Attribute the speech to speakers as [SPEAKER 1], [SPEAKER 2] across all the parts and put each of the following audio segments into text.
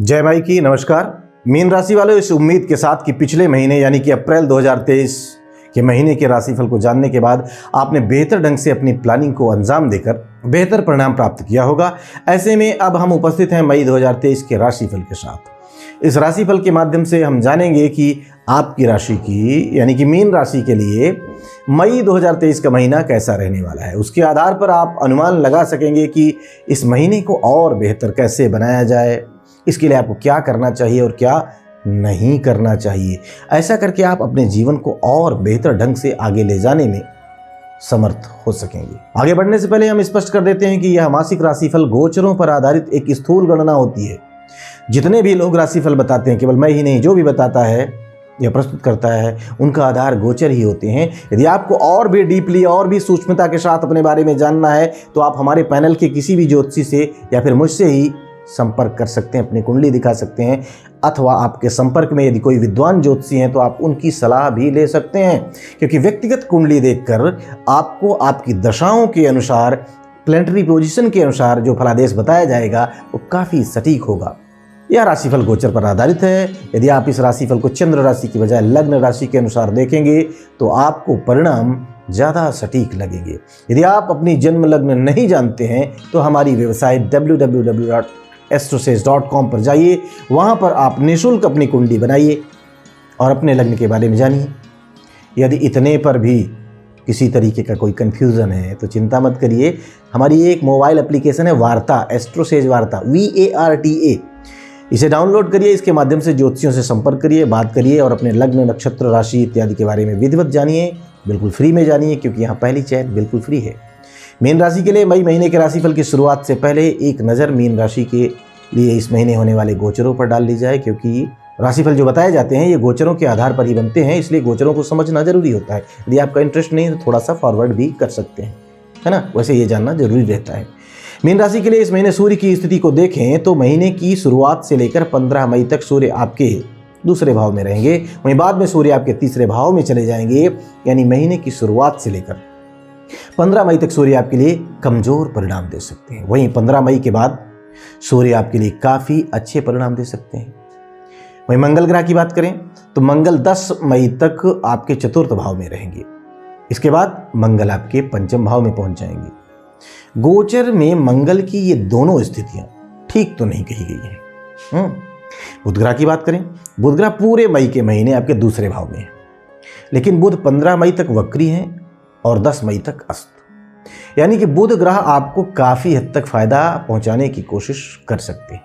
[SPEAKER 1] जय माई की नमस्कार। मीन राशि वालों, इस उम्मीद के साथ कि पिछले महीने यानी कि अप्रैल 2023 के महीने के राशिफल को जानने के बाद आपने बेहतर ढंग से अपनी प्लानिंग को अंजाम देकर बेहतर परिणाम प्राप्त किया होगा। ऐसे में अब हम उपस्थित हैं मई 2023 के राशिफल के साथ। इस राशिफल के माध्यम से हम जानेंगे कि आपकी राशि की यानी कि मीन राशि के लिए मई 2023 का महीना कैसा रहने वाला है। उसके आधार पर आप अनुमान लगा सकेंगे कि इस महीने को और बेहतर कैसे बनाया जाए, इसके लिए आपको क्या करना चाहिए और क्या नहीं करना चाहिए। ऐसा करके आप अपने जीवन को और बेहतर ढंग से आगे ले जाने में समर्थ हो सकेंगे। आगे बढ़ने से पहले हम स्पष्ट कर देते हैं कि यह मासिक राशिफल गोचरों पर आधारित एक स्थूल गणना होती है। जितने भी लोग राशिफल बताते हैं, केवल मैं ही नहीं, जो भी बताता है या प्रस्तुत करता है, उनका आधार गोचर ही होते हैं। यदि आपको और भी डीपली और भी सूक्ष्मता के साथ अपने बारे में जानना है तो आप हमारे पैनल के किसी भी ज्योतिषी से या फिर मुझसे ही संपर्क कर सकते हैं, अपनी कुंडली दिखा सकते हैं, अथवा आपके संपर्क में यदि कोई विद्वान ज्योतिषी हैं तो आप उनकी सलाह भी ले सकते हैं। क्योंकि व्यक्तिगत कुंडली देखकर आपको आपकी दशाओं के अनुसार, प्लैनेटरी पोजीशन के अनुसार जो फलादेश बताया जाएगा वो काफ़ी सटीक होगा। यह राशिफल गोचर पर आधारित है। यदि आप इस राशिफल को चंद्र राशि की बजाय लग्न राशि के अनुसार देखेंगे तो आपको परिणाम ज़्यादा सटीक लगेंगे। यदि आप अपनी जन्म लग्न नहीं जानते हैं तो हमारी वेबसाइट www.astrosage.com पर जाइए। वहाँ पर आप निःशुल्क अपनी कुंडली बनाइए और अपने लग्न के बारे में जानिए। यदि इतने पर भी किसी तरीके का कोई कन्फ्यूज़न है तो चिंता मत करिए। हमारी एक मोबाइल एप्लीकेशन है वार्ता, एस्ट्रोसेज वार्ता, VARTA। इसे डाउनलोड करिए। इसके माध्यम से ज्योतिषियों से संपर्क करिए, बात करिए और अपने लग्न, नक्षत्र, राशि इत्यादि के बारे में विधिवत जानिए। बिल्कुल फ्री में जानिए, क्योंकि यहाँ पहली चैट बिल्कुल फ्री है। मीन राशि के लिए मई महीने के राशिफल की शुरुआत से पहले एक नज़र मीन राशि के लिए इस महीने होने वाले गोचरों पर डाल ली जाए। क्योंकि राशिफल जो बताए जाते हैं ये गोचरों के आधार पर ही बनते हैं, इसलिए गोचरों को समझना जरूरी होता है। यदि आपका इंटरेस्ट नहीं है तो थोड़ा सा फॉरवर्ड भी कर सकते हैं, है ना। वैसे ये जानना जरूरी रहता है। मीन राशि के लिए इस महीने सूर्य की स्थिति को देखें तो महीने की शुरुआत से लेकर 15 मई तक सूर्य आपके दूसरे भाव में रहेंगे। वहीं बाद में सूर्य आपके तीसरे भाव में चले जाएंगे। यानी महीने की शुरुआत से लेकर 15 मई तक सूर्य आपके लिए कमजोर परिणाम दे सकते हैं। वहीं 15 मई के बाद सूर्य आपके लिए काफ़ी अच्छे परिणाम दे सकते हैं। वहीं मंगल ग्रह की बात करें तो मंगल 10 मई तक आपके चतुर्थ भाव में रहेंगे। इसके बाद मंगल आपके पंचम भाव में पहुंच जाएंगे। गोचर में मंगल की ये दोनों स्थितियां ठीक तो नहीं कही गई हैं। बुध ग्रह की बात करें, बुध ग्रह पूरे मई के महीने आपके दूसरे भाव में है, लेकिन बुध 15 मई तक वक्री हैं और 10 मई तक अस्त। यानी कि बुध ग्रह आपको काफ़ी हद तक फायदा पहुंचाने की कोशिश कर सकते हैं,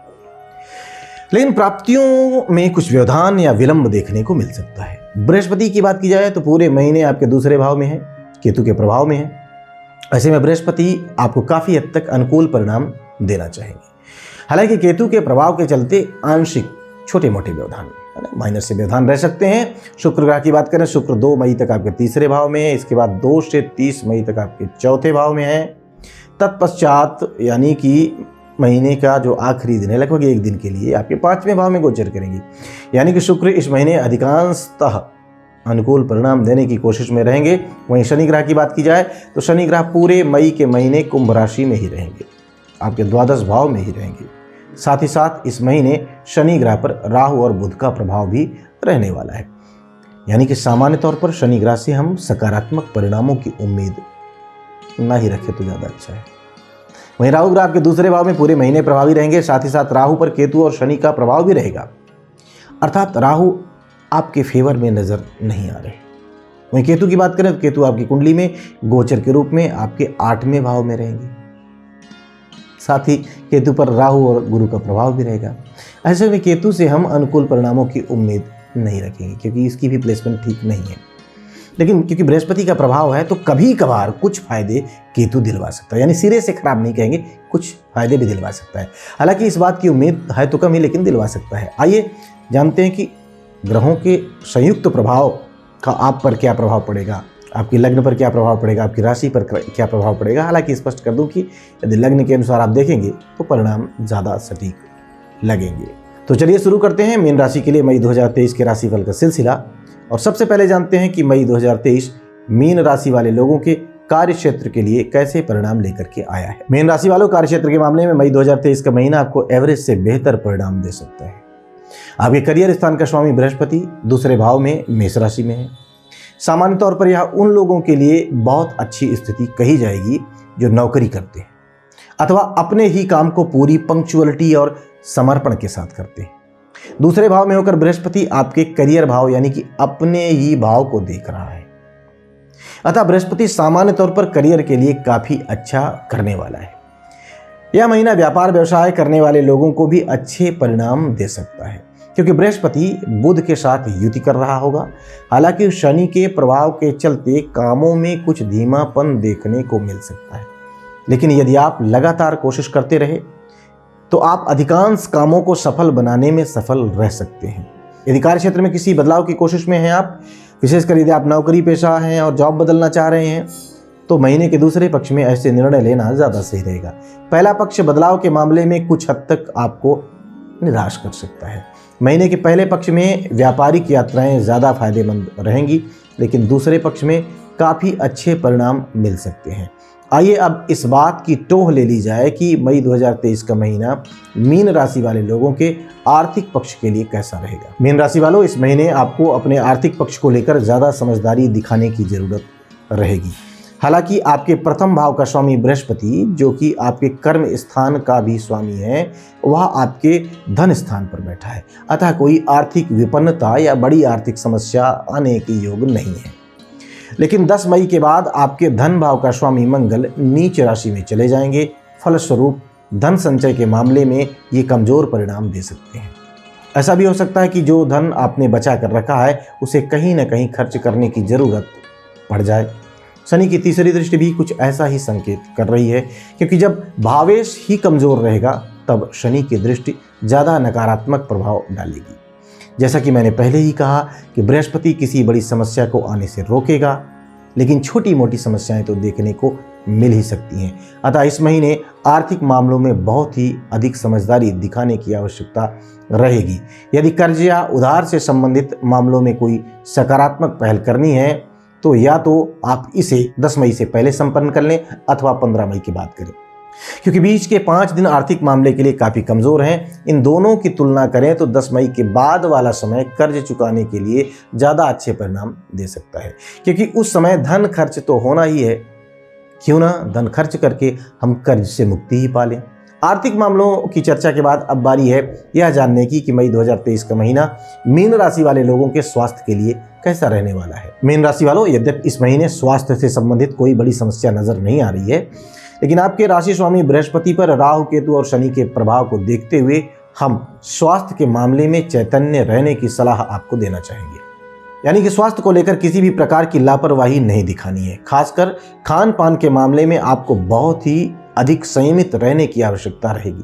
[SPEAKER 1] लेकिन प्राप्तियों में कुछ व्यवधान या विलंब देखने को मिल सकता है। बृहस्पति की बात की जाए तो पूरे महीने आपके दूसरे भाव में है, केतु के प्रभाव में है। ऐसे में बृहस्पति आपको काफ़ी हद तक अनुकूल परिणाम देना चाहेंगे। हालांकि केतु के प्रभाव के चलते आंशिक छोटे मोटे व्यवधान, माइनर से व्यवधान रह सकते हैं। शुक्र ग्रह की बात करें, शुक्र 2 मई तक आपके तीसरे भाव में है। इसके बाद 2 से 30 मई तक आपके चौथे भाव में है। तत्पश्चात यानी कि महीने का जो आखिरी दिन है, लगभग एक दिन के लिए आपके 5वें भाव में गोचर करेंगे। यानी कि शुक्र इस महीने अधिकांशतः अनुकूल परिणाम देने की कोशिश में रहेंगे। वहीं शनि ग्रह की बात की जाए तो शनि ग्रह पूरे मई के महीने कुंभ राशि में ही रहेंगे, आपके द्वादश भाव में ही रहेंगे। साथ ही साथ इस महीने शनि ग्रह पर राहु और बुध का प्रभाव भी रहने वाला है। यानी कि सामान्य तौर पर शनि ग्रह से हम सकारात्मक परिणामों की उम्मीद ना ही रखें तो ज़्यादा अच्छा है। वहीं राहु ग्रह आपके दूसरे भाव में पूरे महीने प्रभावी रहेंगे। साथ ही साथ राहु पर केतु और शनि का प्रभाव भी रहेगा, अर्थात राहु आपके फेवर में नजर नहीं आ रहे। वहीं केतु की बात करें तो केतु आपकी कुंडली में गोचर के रूप में आपके 8वें भाव में रहेंगे। साथ ही केतु पर राहु और गुरु का प्रभाव भी रहेगा। ऐसे में केतु से हम अनुकूल परिणामों की उम्मीद नहीं रखेंगे, क्योंकि इसकी भी प्लेसमेंट ठीक नहीं है। लेकिन क्योंकि बृहस्पति का प्रभाव है तो कभी कभार कुछ फायदे केतु दिलवा सकता है। यानी सिरे से खराब नहीं कहेंगे, कुछ फायदे भी दिलवा सकता है। हालांकि इस बात की उम्मीद है तो कम ही, लेकिन दिलवा सकता है। आइए जानते हैं कि ग्रहों के संयुक्त प्रभाव का आप पर क्या प्रभाव पड़ेगा, आपकी लग्न पर क्या प्रभाव पड़ेगा, आपकी राशि पर क्या प्रभाव पड़ेगा। हालांकि स्पष्ट कर दूं कि यदि लग्न के अनुसार आप देखेंगे तो परिणाम ज़्यादा सटीक लगेंगे। तो चलिए शुरू करते हैं मीन राशि के लिए मई 2023 के राशिफल का सिलसिला। और सबसे पहले जानते हैं कि मई 2023 मीन राशि वाले लोगों के कार्य क्षेत्र के लिए कैसे परिणाम लेकर के आया है। मीन राशि वालों, कार्य क्षेत्र के मामले में मई 2023 का महीना आपको एवरेज से बेहतर परिणाम दे सकता है। आपके करियर स्थान का स्वामी बृहस्पति दूसरे भाव में मेष राशि में है। सामान्य तौर पर यह उन लोगों के लिए बहुत अच्छी स्थिति कही जाएगी जो नौकरी करते हैं अथवा अपने ही काम को पूरी पंक्चुअलिटी और समर्पण के साथ करते हैं। दूसरे भाव में होकर बृहस्पति आपके करियर भाव यानी कि अपने ही भाव को देख रहा है, अतः बृहस्पति सामान्य तौर पर करियर के लिए काफी अच्छा करने वाला है। यह महीना व्यापार व्यवसाय करने वाले लोगों को भी अच्छे परिणाम दे सकता है, क्योंकि बृहस्पति बुध के साथ युति कर रहा होगा। हालांकि शनि के प्रभाव के चलते कामों में कुछ धीमापन देखने को मिल सकता है, लेकिन यदि आप लगातार कोशिश करते रहे तो आप अधिकांश कामों को सफल बनाने में सफल रह सकते हैं। यदि कार्य क्षेत्र में किसी बदलाव की कोशिश में हैं आप, विशेषकर यदि आप नौकरी पेशा हैं और जॉब बदलना चाह रहे हैं, तो महीने के दूसरे पक्ष में ऐसे निर्णय लेना ज़्यादा सही रहेगा। पहला पक्ष बदलाव के मामले में कुछ हद तक आपको निराश कर सकता है। महीने के पहले पक्ष में व्यापारिक यात्राएं ज़्यादा फायदेमंद रहेंगी, लेकिन दूसरे पक्ष में काफ़ी अच्छे परिणाम मिल सकते हैं। आइए अब इस बात की टोह ले ली जाए कि मई 2023 का महीना मीन राशि वाले लोगों के आर्थिक पक्ष के लिए कैसा रहेगा। मीन राशि वालों, इस महीने आपको अपने आर्थिक पक्ष को लेकर ज़्यादा समझदारी दिखाने की ज़रूरत रहेगी। हालांकि आपके प्रथम भाव का स्वामी बृहस्पति, जो कि आपके कर्म स्थान का भी स्वामी है, वह आपके धन स्थान पर बैठा है, अतः कोई आर्थिक विपन्नता या बड़ी आर्थिक समस्या आने के योग नहीं है। लेकिन 10 मई के बाद आपके धन भाव का स्वामी मंगल नीच राशि में चले जाएंगे। फलस्वरूप धन संचय के मामले में ये कमजोर परिणाम दे सकते हैं। ऐसा भी हो सकता है कि जो धन आपने बचा कर रखा है उसे कहीं ना कहीं खर्च करने की जरूरत पड़ जाए। शनि की तीसरी दृष्टि भी कुछ ऐसा ही संकेत कर रही है, क्योंकि जब भावेश ही कमजोर रहेगा तब शनि की दृष्टि ज़्यादा नकारात्मक प्रभाव डालेगी। जैसा कि मैंने पहले ही कहा कि बृहस्पति किसी बड़ी समस्या को आने से रोकेगा, लेकिन छोटी मोटी समस्याएं तो देखने को मिल ही सकती हैं। अतः इस महीने आर्थिक मामलों में बहुत ही अधिक समझदारी दिखाने की आवश्यकता रहेगी। यदि कर्ज या उधार से संबंधित मामलों में कोई सकारात्मक पहल करनी है तो या तो आप इसे 10 मई से पहले संपन्न कर लें अथवा 15 मई के बाद करें, क्योंकि बीच के 5 दिन आर्थिक मामले के लिए काफ़ी कमज़ोर हैं। इन दोनों की तुलना करें तो 10 मई के बाद वाला समय कर्ज चुकाने के लिए ज़्यादा अच्छे परिणाम दे सकता है, क्योंकि उस समय धन खर्च तो होना ही है। क्यों ना धन खर्च करके हम कर्ज से मुक्ति ही पा लें। आर्थिक मामलों की चर्चा के बाद अब बारी है यह जानने की कि मई 2023 का महीना मीन राशि वाले लोगों के स्वास्थ्य के लिए कैसा रहने वाला है। मीन राशि वालों, यद्यपि इस महीने स्वास्थ्य से संबंधित कोई बड़ी समस्या नजर नहीं आ रही है, लेकिन आपके राशि स्वामी बृहस्पति पर राहु, केतु और शनि के प्रभाव को देखते हुए हम स्वास्थ्य के मामले में चैतन्य रहने की सलाह आपको देना चाहेंगे। यानी कि स्वास्थ्य को लेकर किसी भी प्रकार की लापरवाही नहीं दिखानी है। खासकर खान पान के मामले में आपको बहुत ही अधिक संयमित रहने की आवश्यकता रहेगी।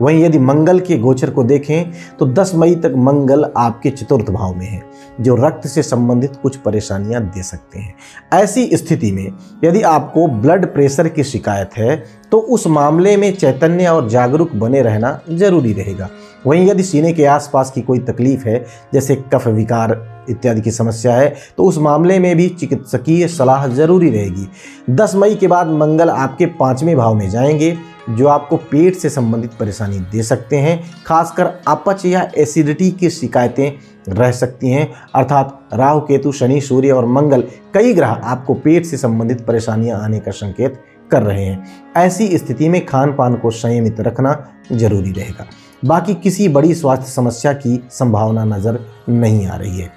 [SPEAKER 1] वहीं यदि मंगल के गोचर को देखें तो 10 मई तक मंगल आपके चतुर्थ भाव में है, जो रक्त से संबंधित कुछ परेशानियां दे सकते हैं। ऐसी स्थिति में यदि आपको ब्लड प्रेशर की शिकायत है तो उस मामले में चैतन्य और जागरूक बने रहना जरूरी रहेगा। वहीं यदि सीने के आसपास की कोई तकलीफ है, जैसे कफ विकार इत्यादि की समस्या है, तो उस मामले में भी चिकित्सकीय सलाह जरूरी रहेगी। 10 मई के बाद मंगल आपके 5वें भाव में जाएंगे, जो आपको पेट से संबंधित परेशानी दे सकते हैं। खासकर अपच या एसिडिटी की शिकायतें रह सकती हैं। अर्थात राहु, केतु, शनि, सूर्य और मंगल कई ग्रह आपको पेट से संबंधित परेशानियां आने का संकेत कर रहे हैं। ऐसी स्थिति में खान पान को संयमित रखना जरूरी रहेगा। बाकी किसी बड़ी स्वास्थ्य समस्या की संभावना नजर नहीं आ रही है।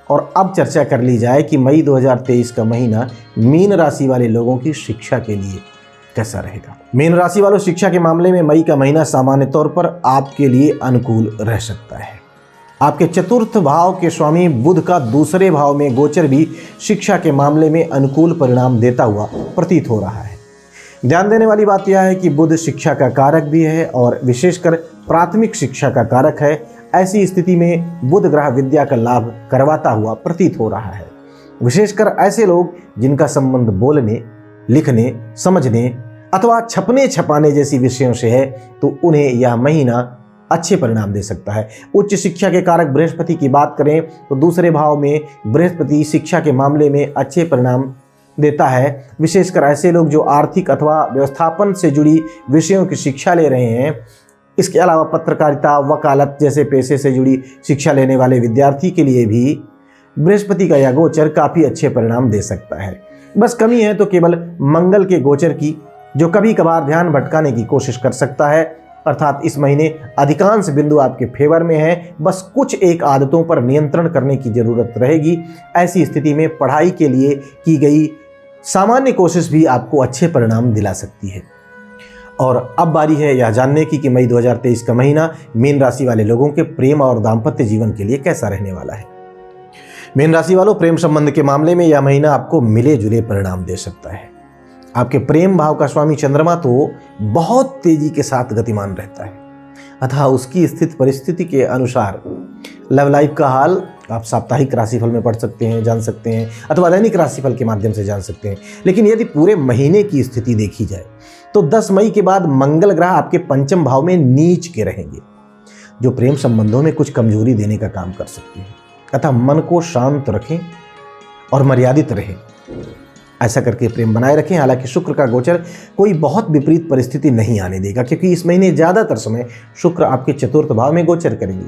[SPEAKER 1] और अब चर्चा कर ली जाए कि मई 2023 का महीना मीन राशि वाले लोगों की शिक्षा के लिए कैसा रहेगा। मीन राशि वालों, शिक्षा के मामले में मई का महीना सामान्य तौर पर आपके लिए अनुकूल रह सकता है। आपके चतुर्थ भाव के स्वामी बुध का दूसरे भाव में गोचर भी शिक्षा के मामले में अनुकूल परिणाम देता हुआ प्रतीत हो रहा है। ध्यान देने वाली बात यह है कि बुध शिक्षा का कारक भी है और विशेषकर प्राथमिक शिक्षा का कारक है। ऐसी स्थिति में बुध ग्रह विद्या का लाभ करवाता हुआ प्रतीत हो रहा है। विशेषकर ऐसे लोग जिनका संबंध बोलने, लिखने, समझने अथवा छपने छपाने जैसी विषयों से है, तो उन्हें यह महीना अच्छे परिणाम दे सकता है। उच्च शिक्षा के कारक बृहस्पति की बात करें तो दूसरे भाव में बृहस्पति शिक्षा के मामले में अच्छे परिणाम देता है। विशेषकर ऐसे लोग जो आर्थिक अथवा व्यवस्थापन से जुड़ी विषयों की शिक्षा ले रहे हैं। इसके अलावा पत्रकारिता, वकालत जैसे पेशे से जुड़ी शिक्षा लेने वाले विद्यार्थी के लिए भी बृहस्पति का यह गोचर काफ़ी अच्छे परिणाम दे सकता है। बस कमी है तो केवल मंगल के गोचर की, जो कभी कभार ध्यान भटकाने की कोशिश कर सकता है। अर्थात इस महीने अधिकांश बिंदु आपके फेवर में है, बस कुछ एक आदतों पर नियंत्रण करने की जरूरत रहेगी। ऐसी स्थिति में पढ़ाई के लिए की गई सामान्य कोशिश भी आपको अच्छे परिणाम दिला सकती है। और अब बारी है यह जानने की कि मई 2023 का महीना मीन राशि वाले लोगों के प्रेम और दाम्पत्य जीवन के लिए कैसा रहने वाला है। मीन राशि वालों, प्रेम संबंध के मामले में यह महीना आपको मिले जुले परिणाम दे सकता है। आपके प्रेम भाव का स्वामी चंद्रमा तो बहुत तेजी के साथ गतिमान रहता है, अतः उसकी स्थिति परिस्थिति के अनुसार लव लाइफ का हाल आप साप्ताहिक राशिफल में पढ़ सकते हैं, जान सकते हैं, अथवा दैनिक राशिफल के माध्यम से जान सकते हैं। लेकिन यदि पूरे महीने की स्थिति देखी जाए तो 10 मई के बाद मंगल ग्रह आपके पंचम भाव में नीच के रहेंगे, जो प्रेम संबंधों में कुछ कमजोरी देने का काम कर सकते हैं। अतः मन को शांत रखें और मर्यादित रहें, ऐसा करके प्रेम बनाए रखें। हालांकि शुक्र का गोचर कोई बहुत विपरीत परिस्थिति नहीं आने देगा, क्योंकि इस महीने ज़्यादातर समय शुक्र आपके चतुर्थ भाव में गोचर करेंगे,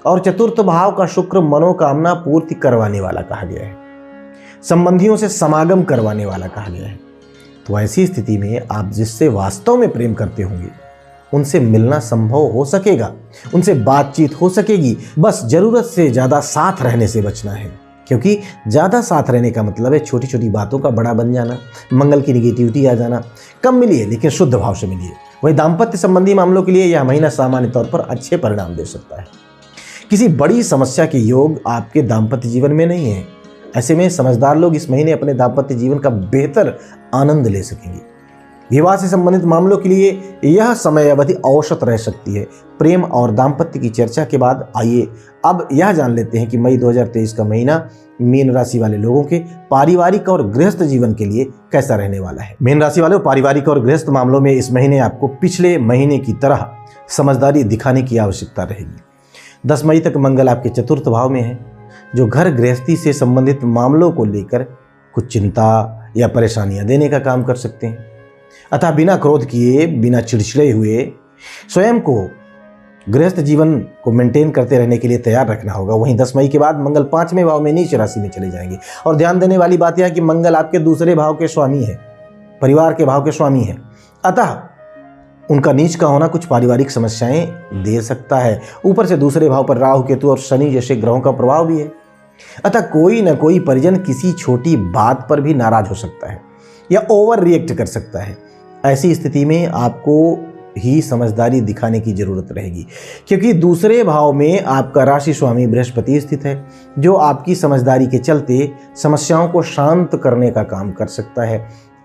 [SPEAKER 1] और चतुर्थ भाव का शुक्र मनोकामना पूर्ति करवाने वाला कहा गया है, संबंधियों से समागम करवाने वाला कहा गया है। तो ऐसी स्थिति में आप जिससे वास्तव में प्रेम करते होंगे उनसे मिलना संभव हो सकेगा, उनसे बातचीत हो सकेगी। बस जरूरत से ज़्यादा साथ रहने से बचना है, क्योंकि ज़्यादा साथ रहने का मतलब है छोटी छोटी बातों का बड़ा बन जाना, मंगल की निगेटिविटी आ जाना। कम मिलिए लेकिन शुद्ध भाव से मिलिए। वही दाम्पत्य संबंधी मामलों के लिए यह महीना सामान्य तौर पर अच्छे परिणाम दे सकता है। किसी बड़ी समस्या के योग आपके दाम्पत्य जीवन में नहीं है। ऐसे में समझदार लोग इस महीने अपने दाम्पत्य जीवन का बेहतर आनंद ले सकेंगे। विवाह से संबंधित मामलों के लिए यह समय अवधि औसत रह सकती है। प्रेम और दाम्पत्य की चर्चा के बाद आइए अब यह जान लेते हैं कि मई 2023 का महीना मीन राशि वाले लोगों के पारिवारिक और गृहस्थ जीवन के लिए कैसा रहने वाला है। मीन राशि वालों, पारिवारिक और गृहस्थ मामलों में इस महीने आपको पिछले महीने की तरह समझदारी दिखाने की आवश्यकता रहेगी। 10 मई तक मंगल आपके चतुर्थ भाव में है, जो घर गृहस्थी से संबंधित मामलों को लेकर कुछ चिंता या परेशानियां देने का काम कर सकते हैं। अतः बिना क्रोध किए, बिना चिड़चिड़े हुए स्वयं को गृहस्थ जीवन को मेंटेन करते रहने के लिए तैयार रखना होगा। वहीं 10 मई के बाद मंगल 5वें भाव में नीच राशि में चले जाएंगे। और ध्यान देने वाली बात यह है कि मंगल आपके दूसरे भाव के स्वामी है, परिवार के भाव के स्वामी है। अतः उनका नीच का होना कुछ पारिवारिक समस्याएं दे सकता है। ऊपर से दूसरे भाव पर राहु, केतु और शनि जैसे ग्रहों का प्रभाव भी है। अतः कोई न कोई परिजन किसी छोटी बात पर भी नाराज हो सकता है या ओवर रिएक्ट कर सकता है। ऐसी स्थिति में आपको ही समझदारी दिखाने की जरूरत रहेगी, क्योंकि दूसरे भाव में आपका राशि स्वामी बृहस्पति स्थित है, जो आपकी समझदारी के चलते समस्याओं को शांत करने का काम कर सकता है।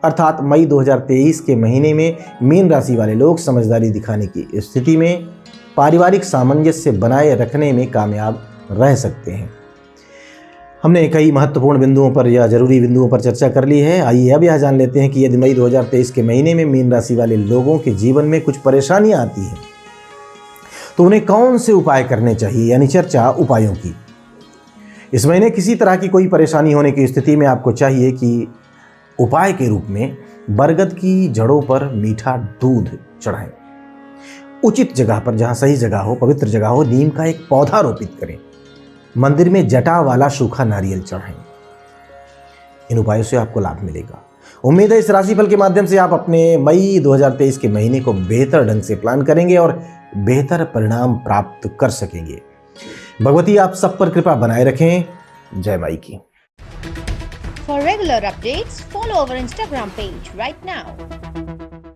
[SPEAKER 1] अर्थात मई 2023 के महीने में मीन राशि वाले लोग समझदारी दिखाने की स्थिति में पारिवारिक सामंजस्य बनाए रखने में कामयाब रह सकते हैं। हमने कई महत्वपूर्ण बिंदुओं पर या जरूरी बिंदुओं पर चर्चा कर ली है। आइए अब यह जान लेते हैं कि यदि मई 2023 के महीने में मीन राशि वाले लोगों के जीवन में कुछ परेशानियां आती हैं तो उन्हें कौन से उपाय करने चाहिए, यानी चर्चा उपायों की। इस महीने किसी तरह की कोई परेशानी होने की स्थिति में आपको चाहिए कि उपाय के रूप में बरगद की जड़ों पर मीठा दूध चढ़ाएं। उचित जगह पर, जहां सही जगह हो, पवित्र जगह हो, नीम का एक पौधा रोपित करें। मंदिर में जटा वाला सूखा नारियल चढ़ाएं। इन उपायों से आपको लाभ मिलेगा। उम्मीद है इस राशिफल के माध्यम से आप अपने मई 2023 के महीने को बेहतर ढंग से प्लान करेंगे और बेहतर परिणाम प्राप्त कर सकेंगे। भगवती आप सब पर कृपा बनाए रखें। जय माई की।
[SPEAKER 2] For regular updates, follow our Instagram page right now.